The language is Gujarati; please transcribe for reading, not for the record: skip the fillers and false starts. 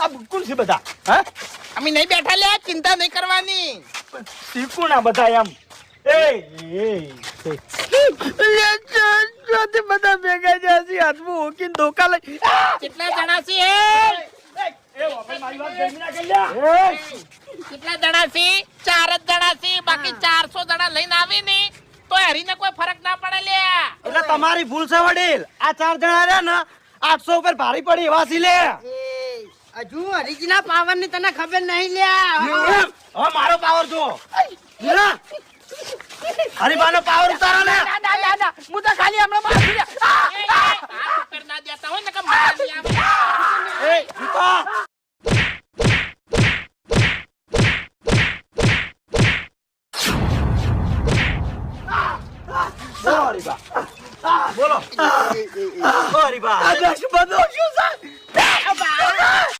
આ કોણ છે બધા? હા, અમે નહીં બેઠા લે, ચિંતા નહીં કરવાની. શીખું ના બધા એમ. એ બધા ભેગા જશે હાથમાં ઓકીને ધોકા લઈ. કેટલા જણા છે? કેટલા જણા છે? 4 જ જણા છે. બાકી 400 જણા લઈને આવી ને તો હરીને કોઈ ફરક ના પડે લે. એટલે તમારી ભૂલ છે વડીલ. આ 4 જણા રહ્યા ને 800 ઉપર ભારી પડી એવા છે લે. હજુ હરીજીના પાવર ની તને ખબર નહીં લ્યા. હવે મારો પાવર જો. હરીબાનો પાવર ઉતારો લે. ના હું તો ખાલી હમણાં મારું લ્યા. હાથ ઉપર ના દેતા હોય ને કે મજા નહીં આવે. એ ઉતા. બોલો હરીબા. બોલો હરીબા. આ દશ બધો